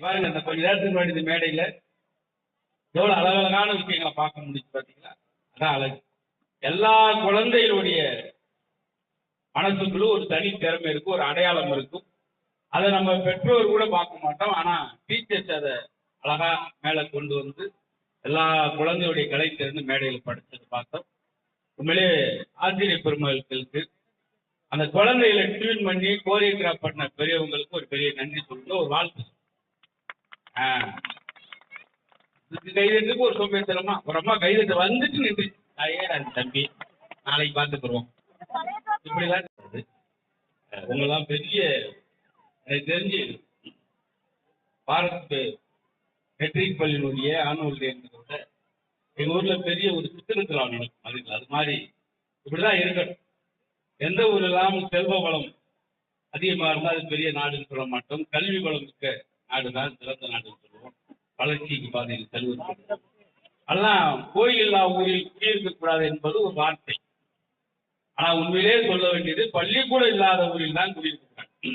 பாருங்க, இந்த கொஞ்ச நேரத்துக்கு முன்னாடி இந்த மேடையில எவ்வளவு அழகழகான விஷயங்களை பார்க்க முடிச்சு பாத்தீங்களா? அதான் அழகு. எல்லா குழந்தைகளுடைய மனசுக்குள்ள ஒரு தனி திறமை இருக்கும், ஒரு அடையாளம் இருக்கும். அதை நம்ம பெற்றோர் கூட பார்க்க மாட்டோம். ஆனா டீச்சர்ஸ் அதை அழகா மேல கொண்டு வந்து எல்லா குழந்தையுடைய கலை திறந்து மேடையில் படிச்சது பார்த்தோம். உண்மையிலே ஆசிரியர் பெருமக்களுக்கு, அந்த குழந்தைகளை டியூன் பண்ணி கோரியோகிராஃப் பண்ண பெரியவங்களுக்கு ஒரு பெரிய நன்றி சொல்லணும், ஒரு வாழ்த்து. கைதட்டுக்கு ஒரு சோம்பேத்தனமா ஒரு அம்மா கைதட்டு வந்துட்டு நின்று தம்பி நாளைக்கு பார்த்துக்குறோம் இப்படிலாம் உங்கெல்லாம் பெரிய எனக்கு தெரிஞ்சு பாரத் மெட்ரிக் பள்ளியினுடைய ஆனுவல் டேங்கிறத எங்க ஊர்ல பெரிய ஒரு சித்திரத்தில் நடக்கும். அது மாதிரி இப்படிதான் இருக்கணும். எந்த ஊரெல்லாம் செல்வ வளம் அதிகமாக இருந்தால் அது பெரிய நாடுன்னு சொல்ல மாட்டோம். கல்வி வளம் மிக்க நாடுதான் சிறந்த நாடுன்னு சொல்லுவோம். வளர்ச்சிக்கு பாதையில் செல்வது அதெல்லாம் கோயில் இல்லா ஊரில் குடியிருக்க கூடாது என்பது ஒரு வார்த்தை. ஆனா உண்மையிலே சொல்ல வேண்டியது பள்ளிக்கூடம் இல்லாத ஊரில் தான் குடியிருக்க கூடாது.